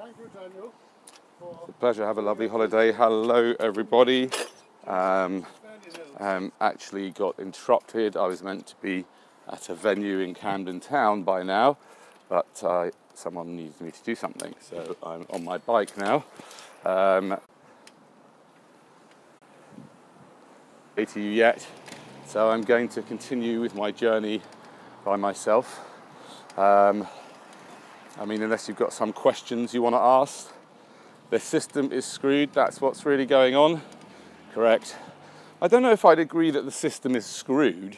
It's a pleasure. Have a lovely holiday. Hello, everybody. Actually got interrupted. I was meant to be at a venue in Camden Town by now, but someone needs me to do something, so I'm on my bike now. To you yet, so I'm going to continue with my journey by myself. I mean, unless you've got some questions you want to ask. The system is screwed, that's what's really going on. Correct. I don't know if I'd agree that the system is screwed.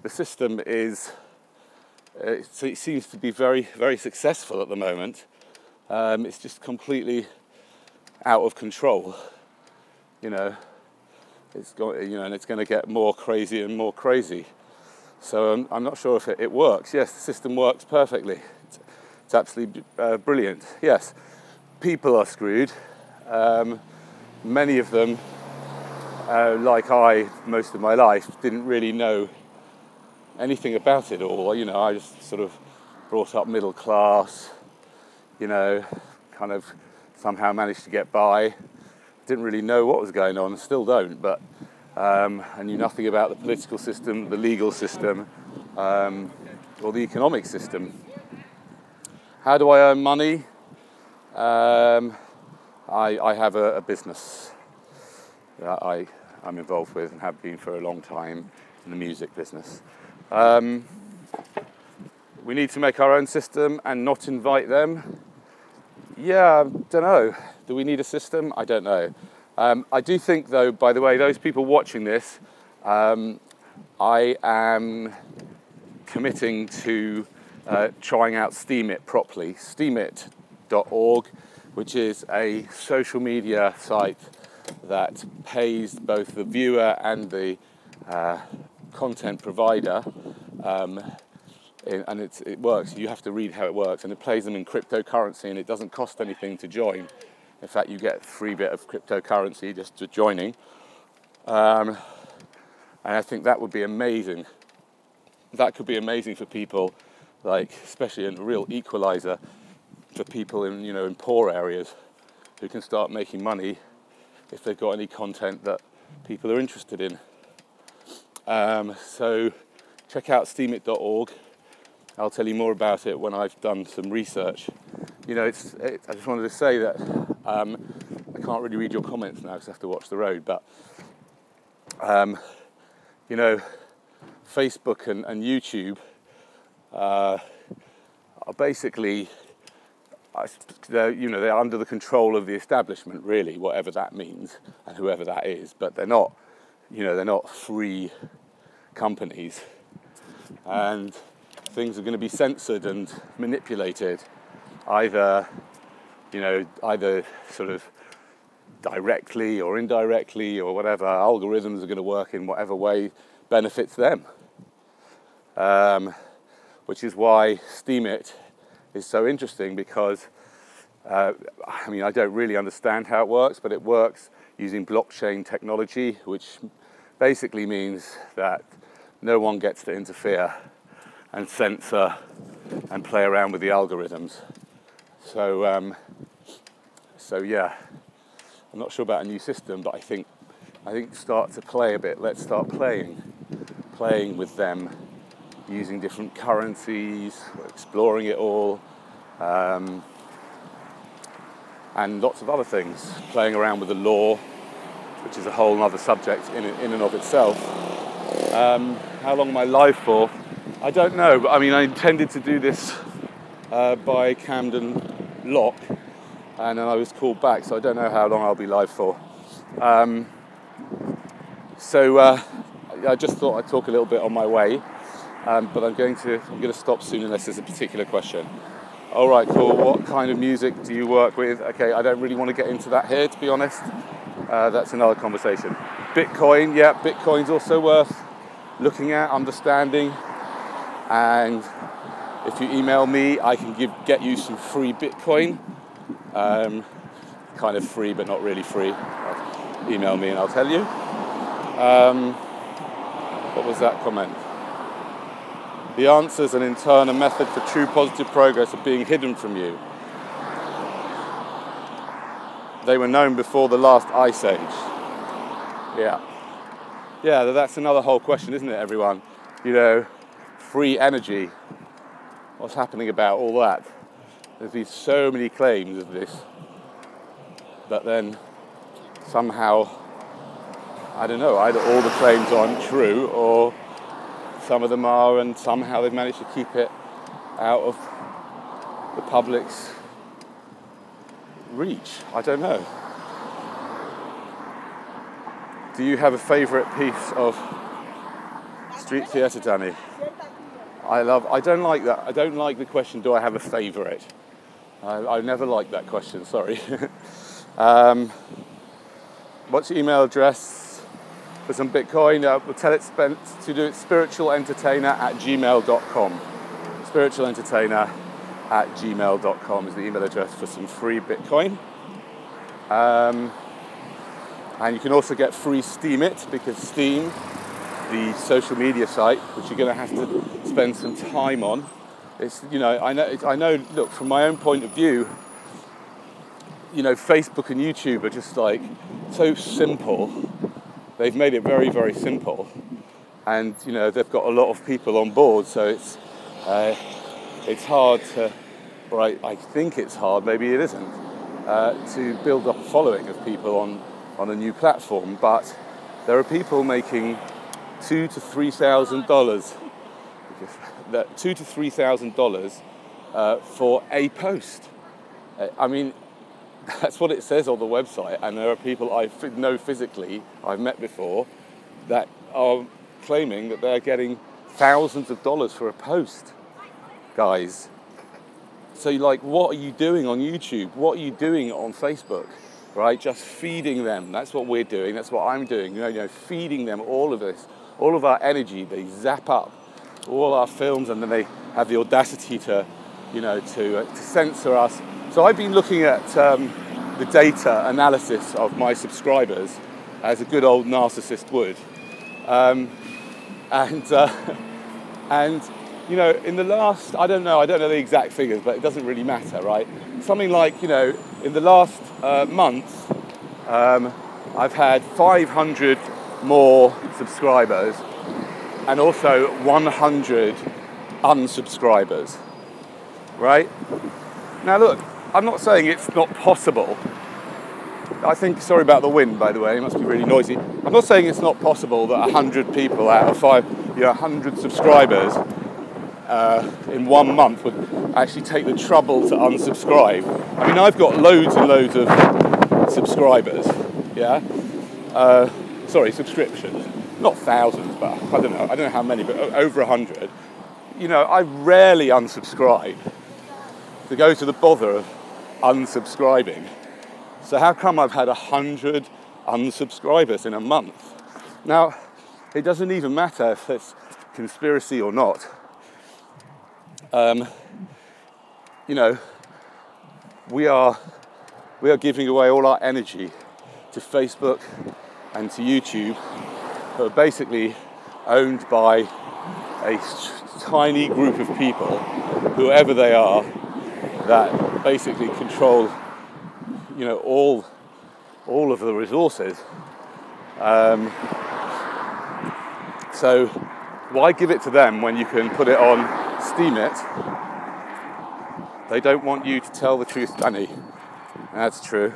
The system is, it seems to be very, very successful at the moment. It's just completely out of control, you know. It's going, you know, and it's going to get more crazy and more crazy. So I'm not sure if it works. Yes, the system works perfectly. It's absolutely brilliant. Yes, people are screwed. Many of them, like I, most of my life, didn't really know anything about it all. You know, I just sort of brought up middle class, you know, kind of somehow managed to get by. Didn't really know what was going on, still don't, but I knew nothing about the political system, the legal system, or the economic system. How do I earn money? I have a business that I'm involved with and have been for a long time in the music business. We need to make our own system and not invite them. Yeah, I don't know. Do we need a system? I don't know. I do think, though, by the way, those people watching this, I am committing to trying out Steemit properly. Steemit.org, which is a social media site that pays both the viewer and the content provider. And it works. You have to read how it works, and it plays them in cryptocurrency, and it doesn't cost anything to join. In fact, you get a free bit of cryptocurrency just to joining, and I think that would be amazing. That could be amazing for people, like especially a real equalizer for people in, you know, in poor areas, who can start making money if they've got any content that people are interested in. So check out steemit.org. I'll tell you more about it when I've done some research. You know, I just wanted to say that I can't really read your comments now because I have to watch the road, but you know, Facebook and YouTube are basically, they're under the control of the establishment, really, whatever that means and whoever that is. But they're not, you know, they're not free companies, and things are going to be censored and manipulated, either sort of directly or indirectly or whatever. Algorithms are going to work in whatever way benefits them, which is why Steemit is so interesting, because I mean, I don't really understand how it works, but it works using blockchain technology, which basically means that no one gets to interfere and censor and play around with the algorithms. So yeah, I'm not sure about a new system, but I think start to play a bit. Let's start playing with them, using different currencies, exploring it all, and lots of other things. Playing around with the law, which is a whole other subject in and of itself. How long am I live for? I don't know, but I mean, I intended to do this by Camden Lock, and then I was called back, so I don't know how long I'll be live for. I just thought I'd talk a little bit on my way, but I'm going to stop soon unless there's a particular question. All right, cool. What kind of music do you work with? Okay, I don't really want to get into that here, to be honest. That's another conversation. Bitcoin, yeah, Bitcoin's also worth looking at, understanding. And if you email me, I can get you some free Bitcoin. Kind of free, but not really free. Email me and I'll tell you. What was that comment? The answers and in turn a method for true positive progress are being hidden from you. they were known before the last ice age. Yeah. Yeah, that's another whole question, isn't it, everyone? You know, free energy. What's happening about all that? There's been so many claims of this, but then somehow, I don't know, either all the claims aren't true or some of them are, and somehow they've managed to keep it out of the public's reach. I don't know. Do you have a favourite piece of street theatre, Danny? I don't like that. I don't like the question, do I have a favourite? I never liked that question, sorry. What's your email address for some Bitcoin? We'll tell it to do it spiritualentertainer@gmail.com. Spiritualentertainer@gmail.com is the email address for some free Bitcoin. And you can also get free Steam It, because Steam, the social media site, which you're going to have to spend some time on, it's, you know, I know, look, from my own point of view, you know, Facebook and YouTube are just like so simple. They've made it very, very simple, and you know they've got a lot of people on board, so it's hard to, or I think it's hard, maybe it isn't, to build up a following of people on a new platform. But there are people making $2,000 to $3,000, $2,000 to $3,000 for a post. I mean, that's what it says on the website, and there are people I know physically, I've met before, that are claiming that they're getting thousands of dollars for a post, guys. So you're like, what are you doing on YouTube? What are you doing on Facebook? Right, just feeding them. That's what we're doing. That's what I'm doing. You know, feeding them all of this, all of our energy. They zap up all our films, and then they have the audacity to, you know, to censor us. So I've been looking at the data analysis of my subscribers, as a good old narcissist would, and you know, in the last, I don't know the exact figures, but it doesn't really matter, right? Something like, you know, in the last month, I've had 500 more subscribers and also 100 unsubscribers, right? Now look, I'm not saying it's not possible. I think, sorry about the wind, by the way, it must be really noisy. I'm not saying it's not possible that 100 people out of 100 subscribers in 1 month would actually take the trouble to unsubscribe. I mean, I've got loads and loads of subscribers, yeah? Sorry, subscriptions. Not thousands, but I don't know how many, but over 100. You know, I rarely unsubscribe to go to the bother of unsubscribing. So how come I've had 100 unsubscribers in a month? Now, it doesn't even matter if it's conspiracy or not. You know, we are giving away all our energy to Facebook and to YouTube, who are basically owned by a tiny group of people, whoever they are, that basically control, you know, all of the resources. So why give it to them when you can put it on Steam It? They don't want you to tell the truth, Danny. That's true.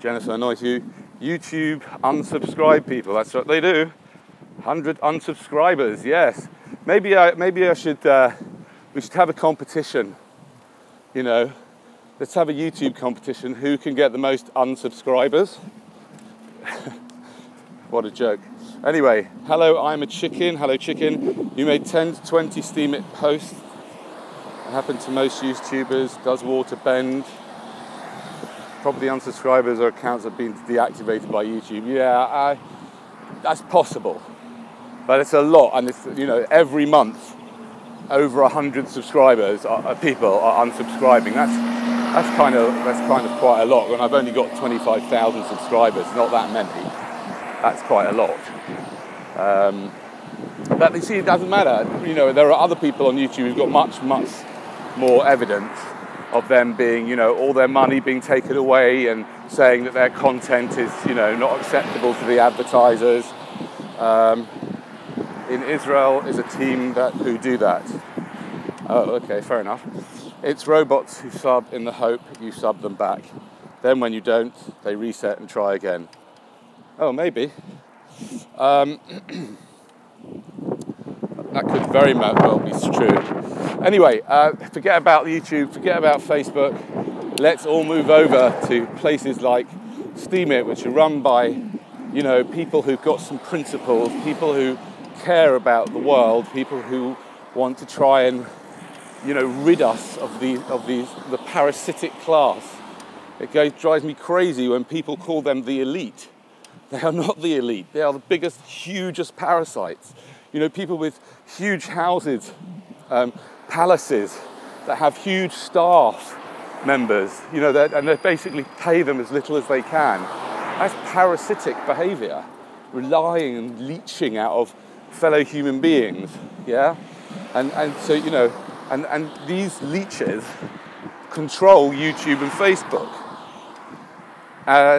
Jennifer annoys you. YouTube unsubscribe people. That's what they do. 100 unsubscribers. Yes. Maybe I should. We should have a competition. You know, let's have a YouTube competition. Who can get the most unsubscribers? What a joke. Anyway, hello, I'm a chicken. Hello, chicken. You made 10 to 20 Steam It posts. It happened to most YouTubers. Does water bend? Probably unsubscribers or accounts have been deactivated by YouTube. Yeah, that's possible, but it's a lot, and it's, you know, every month over 100 subscribers, people are unsubscribing. That's kind of quite a lot. When I've only got 25,000 subscribers, not that many. That's quite a lot. But you see, it doesn't matter. You know, there are other people on YouTube who've got much more evidence of them being, you know, all their money being taken away and saying that their content is, you know, not acceptable to the advertisers. In Israel is a team who do that. Oh, okay, fair enough. It's robots who sub in the hope you sub them back. Then when you don't, they reset and try again. Oh, maybe. That could very well be true. Anyway, forget about YouTube, forget about Facebook. Let's all move over to places like Steemit, which are run by, you know, people who've got some principles, people who care about the world, people who want to try and, you know, rid us of the parasitic class. It drives me crazy when people call them the elite. They are not the elite. They are the biggest, hugest parasites. You know, people with huge houses, palaces, that have huge staff members, you know, and they basically pay them as little as they can. That's parasitic behaviour, relying and leeching out of fellow human beings, yeah? And so, you know, and these leeches control YouTube and Facebook.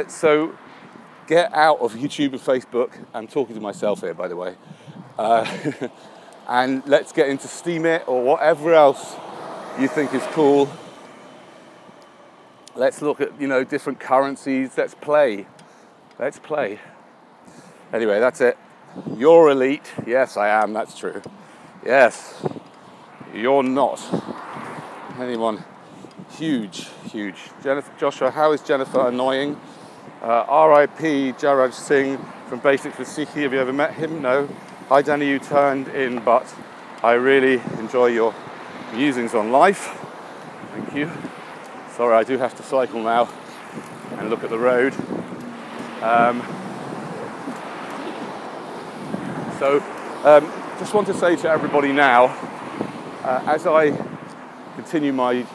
So get out of YouTube and Facebook. I'm talking to myself here, by the way. And let's get into Steemit or whatever else you think is cool. Let's look at, you know, different currencies. Let's play. Let's play. Anyway, that's it. You're elite. Yes, I am. That's true. Yes. You're not. Anyone? Huge, huge. Joshua, how is Jennifer annoying? R.I.P. Jarraj Singh from Basics with Sikhi. Have you ever met him? No. Hi, Danny, you turned in, but I really enjoy your musings on life. Thank you. Sorry, I do have to cycle now and look at the road. Just want to say to everybody now, as I continue my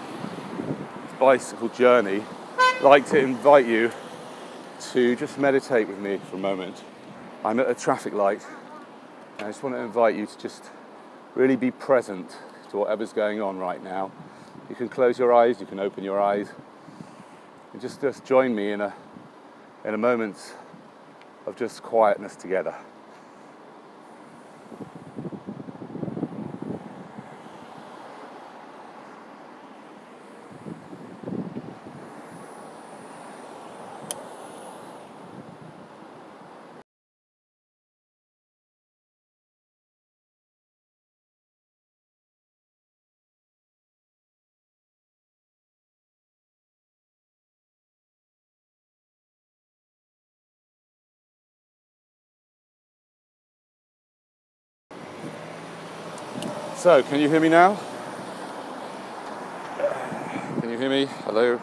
bicycle journey, I'd like to invite you to just meditate with me for a moment. I'm at a traffic light, and I just want to invite you to just really be present to whatever's going on right now. You can close your eyes, you can open your eyes, and just join me in a moment of just quietness together. So, can you hear me now? Can you hear me? Hello?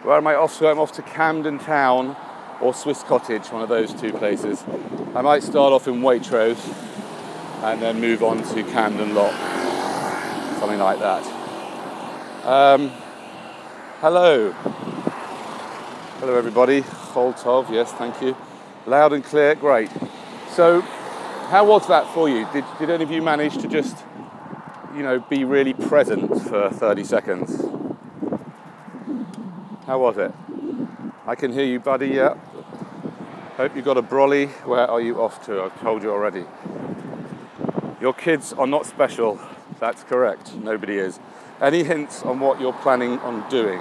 Where am I off to? I'm off to Camden Town or Swiss Cottage, one of those two places. I might start off in Waitrose and then move on to Camden Lock, something like that. Hello. Hello everybody. Chol Tov, yes, thank you. Loud and clear, great. So, how was that for you? Did any of you manage to just, you know, be really present for 30 seconds? How was it? I can hear you, buddy, yeah. Hope you got a brolly. Where are you off to? I've told you already. Your kids are not special. That's correct. Nobody is. Any hints on what you're planning on doing?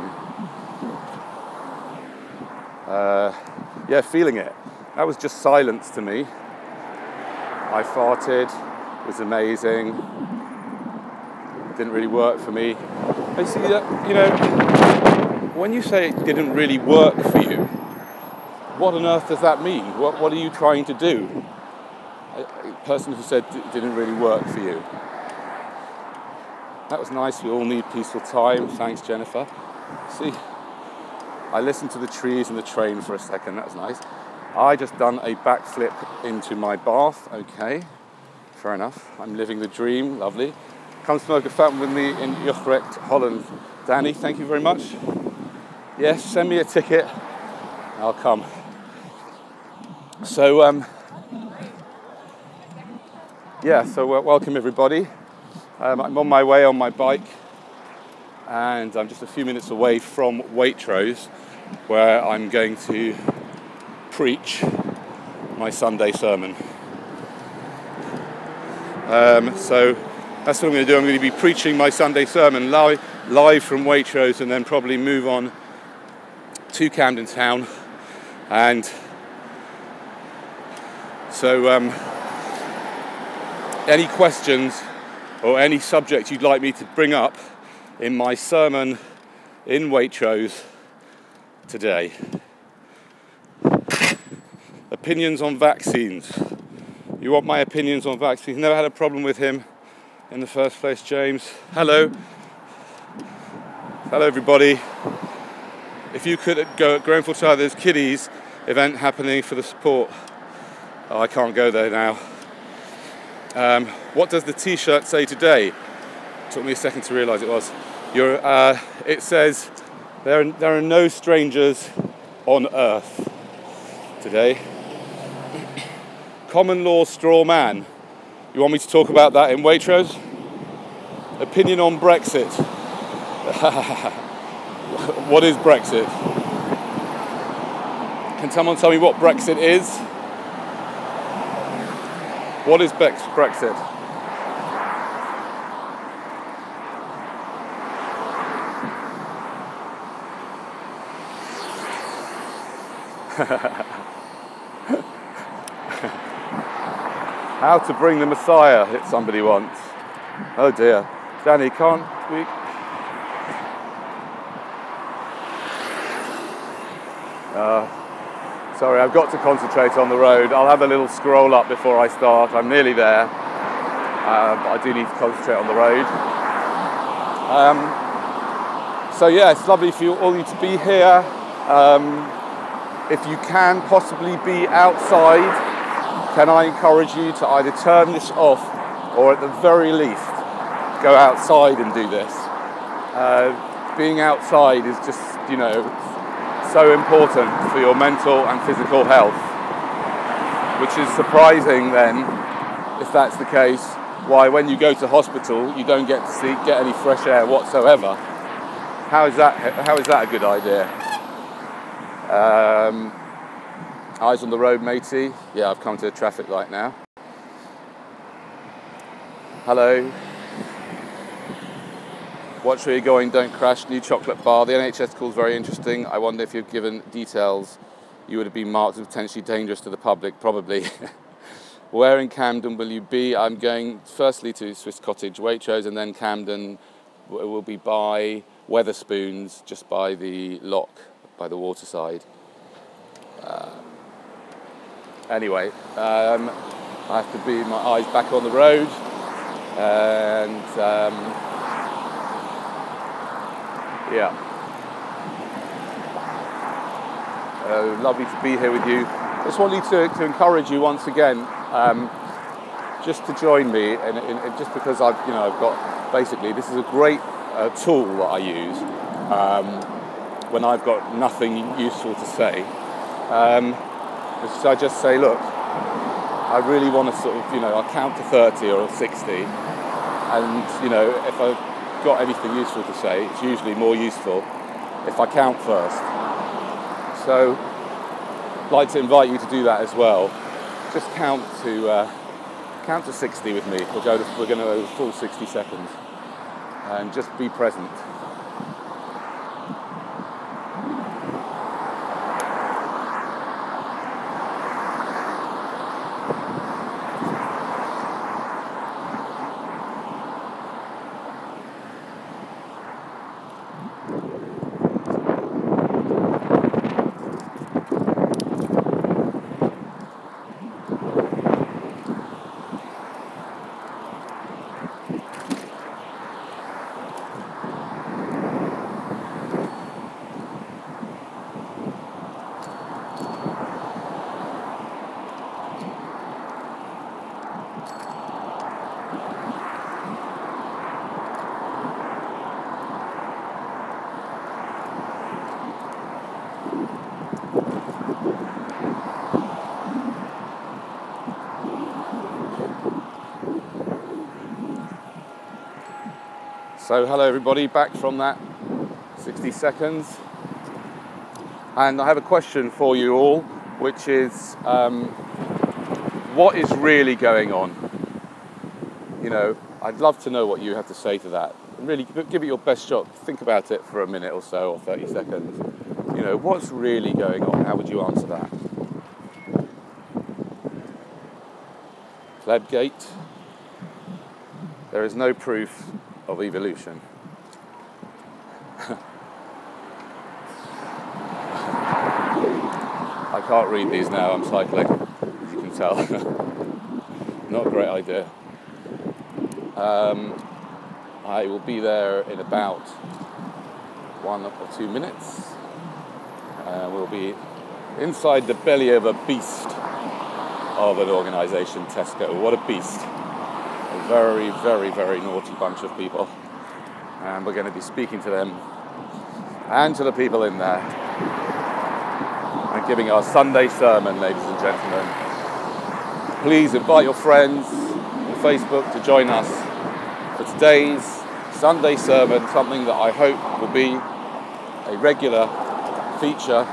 Yeah, feeling it. That was just silence to me. I farted, it was amazing, didn't really work for me. I see that, you know, when you say it didn't really work for you, what on earth does that mean? What are you trying to do? A person who said it didn't really work for you. That was nice, we all need peaceful time, thanks Jennifer. See, I listened to the trees and the train for a second, that was nice. I just done a backflip into my bath, okay, fair enough. I'm living the dream, lovely. Come smoke a fountain with me in Utrecht, Holland. Danny, thank you very much. Yes, send me a ticket, I'll come. So, welcome everybody. I'm on my way on my bike and I'm just a few minutes away from Waitrose, where I'm going to preach my Sunday sermon. So that's what I'm going to do. I'm going to be preaching my Sunday sermon live from Waitrose, and then probably move on to Camden Town. And so any questions or any subject you'd like me to bring up in my sermon in Waitrose today. Opinions on vaccines. You want my opinions on vaccines? Never had a problem with him in the first place, James. Hello. Hello, everybody. If you could go at Grenfell Tower, there's kiddies event happening for the support. Oh, I can't go there now. What does the T-shirt say today? Took me a second to realise it was. It says, there are no strangers on earth today. Common law straw man. You want me to talk about that in Waitrose? Opinion on Brexit. What is Brexit? Can someone tell me what Brexit is? What is Brexit? How to bring the Messiah, hit somebody once. Oh dear. Danny, can't we... Sorry, I've got to concentrate on the road. I'll have a little scroll up before I start. I'm nearly there. But I do need to concentrate on the road. So yeah, it's lovely for you all to be here. If you can possibly be outside, can I encourage you to either turn this off or at the very least go outside and do this. Being outside is just, you know, so important for your mental and physical health, which is surprising then, if that's the case, why when you go to hospital you don't get any fresh air whatsoever. How is that a good idea? Eyes on the road, matey. Yeah, I've come to a traffic light now. Hello. Watch where you're going, don't crash. New chocolate bar. The NHS call's very interesting. I wonder if you've given details, you would have been marked as potentially dangerous to the public, probably. Where in Camden will you be? I'm going firstly to Swiss Cottage, Waitrose, and then Camden will be by Wetherspoons, just by the lock, by the waterside. Anyway, I have to be my eyes back on the road, and yeah. Lovely to be here with you. I just wanted to encourage you once again, just to join me, and just because I've got, basically, this is a great tool that I use when I've got nothing useful to say. I just say, look, I really want to sort of, I'll count to 30 or 60, and if I've got anything useful to say, it's usually more useful if I count first. So I'd like to invite you to do that as well. Just count to 60 with me. We're going to go the full 60 seconds, and just be present. So hello everybody, back from that 60 seconds. And I have a question for you all, which is, what is really going on? You know, I'd love to know what you have to say to that. Really, give it your best shot. Think about it for a minute or so, or 30 seconds. You know, what's really going on? How would you answer that? Plebgate. There is no proof of evolution. I can't read these now, I'm cycling, as you can tell. Not a great idea. I will be there in about 1 or 2 minutes. We'll be inside the belly of a beast of an organisation, Tesco. What a beast. A very, very, very naughty bunch of people. And we're going to be speaking to them and to the people in there. And giving our Sunday sermon, ladies and gentlemen. Please invite your friends on Facebook to join us for today's Sunday sermon, something that I hope will be a regular feature.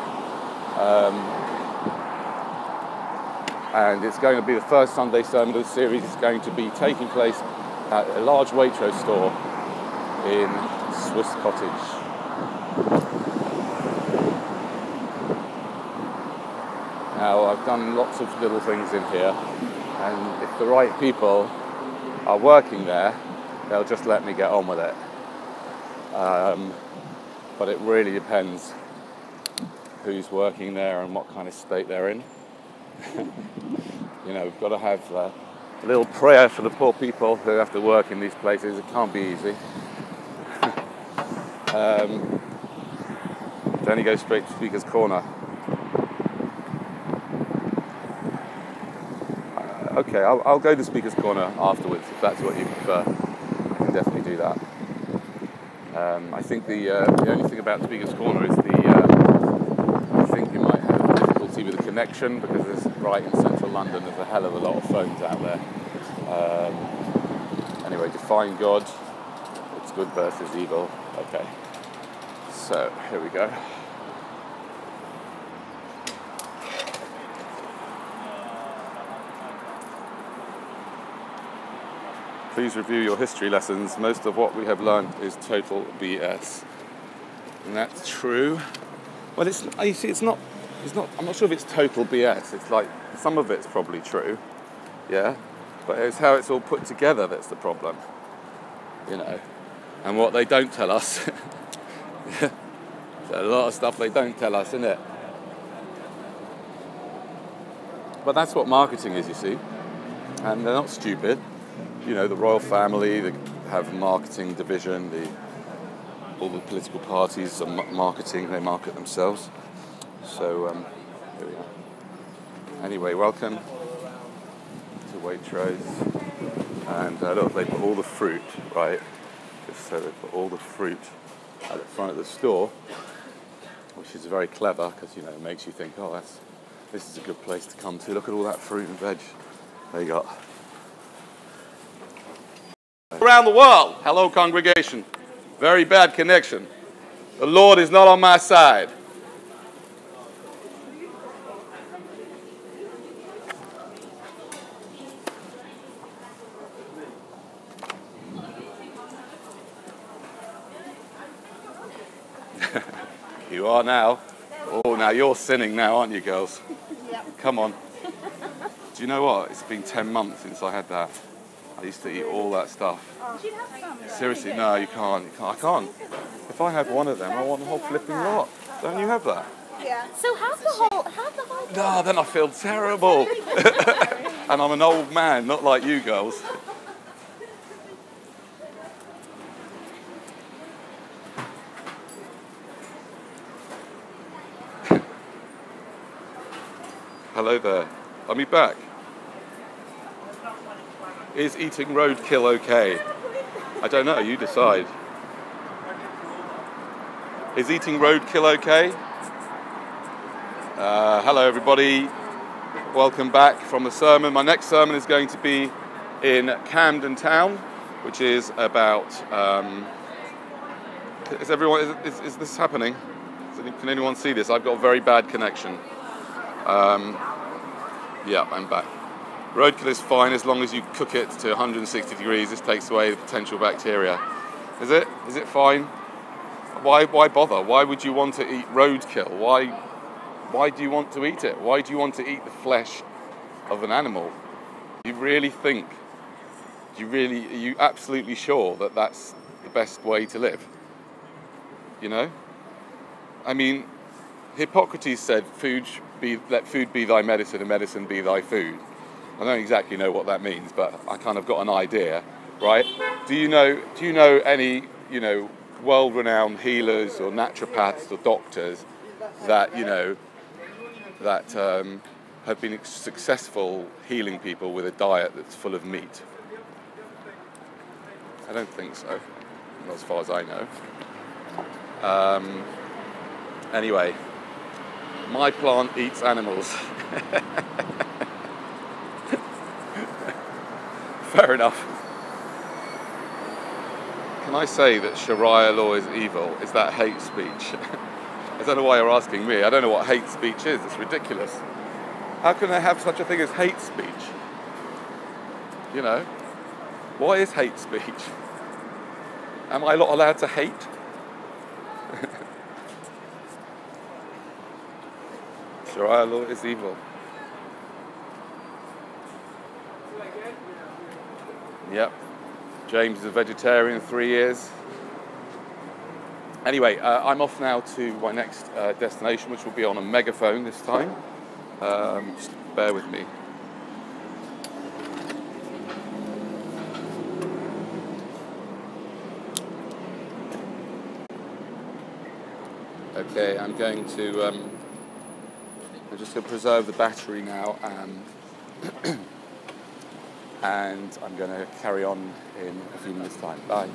And it's going to be the first Sunday sermon of the series. It's going to be taking place at a large Waitrose store in Swiss Cottage. Now, I've done lots of little things in here, and if the right people are working there, they'll just let me get on with it. But it really depends who's working there and what kind of state they're in. You know, we've got to have a little prayer for the poor people who have to work in these places. It can't be easy. Then you go straight to Speaker's Corner. Okay, I'll go to Speaker's Corner afterwards if that's what you prefer. I can definitely do that. I think the only thing about Speaker's Corner is I think you might have difficulty with the connection because it's right in central London. There's a hell of a lot of phones out there. Anyway, define God. It's good versus evil. Okay. So, here we go. Please review your history lessons. Most of what we have learned is total BS. And that's true. Well, you see, it's not, I'm not sure if it's total BS. It's like, some of it's probably true, yeah? But it's how it's all put together that's the problem, you know? And what they don't tell us. There's a lot of stuff they don't tell us, isn't it? But that's what marketing is, you see. And they're not stupid. You know, the royal family, they have a marketing division, all the political parties are marketing, they market themselves. So, here we are. Anyway, welcome to Waitrose. And look, they put all the fruit, right? Just so they put all the fruit at the front of the store, which is very clever because, you know, it makes you think, oh, this is a good place to come to. Look at all that fruit and veg they got. Around the world. Hello, congregation. Very bad connection. The Lord is not on my side. You are now. Oh, now you're sinning now, aren't you, girls? Yep. Come on. Do you know what? It's been 10 months since I had that. I used to eat all that stuff. Seriously, no, you can't. I can't. If I have one of them, I want the whole flipping lot. Don't you have that? Yeah. So have the whole. No, then I feel terrible. And I'm an old man, not like you girls. Hello there. Are we back? Is eating roadkill okay? I don't know, you decide. Is eating roadkill okay? Hello everybody, welcome back from the sermon. My next sermon is going to be in Camden Town, which is about Is everyone? Is this happening? Can anyone see this? I've got a very bad connection. Yeah, I'm back. Roadkill is fine as long as you cook it to 160 degrees. This takes away the potential bacteria. Is it? Is it fine? Why bother? Why would you want to eat roadkill? Why do you want to eat it? Why do you want to eat the flesh of an animal? You really think? Are you absolutely sure that that's the best way to live? You know? I mean, Hippocrates said, let food be thy medicine and medicine be thy food. I don't exactly know what that means, but I kind of got an idea, right? Do you know any, world-renowned healers or naturopaths or doctors that, have been successful healing people with a diet that's full of meat? I don't think so, not as far as I know. Anyway, my plant eats animals. Fair enough. Can I say that Sharia law is evil? Is that hate speech? I don't know why you're asking me. I don't know what hate speech is. It's ridiculous. How can I have such a thing as hate speech? What is hate speech? Am I not allowed to hate? Sharia law is evil. Yep. James is a vegetarian 3 years. Anyway, I'm off now to my next destination, which will be on a megaphone this time. Just bear with me. Okay, I'm just going to preserve the battery now, and I'm going to carry on in a few minutes' time. Bye.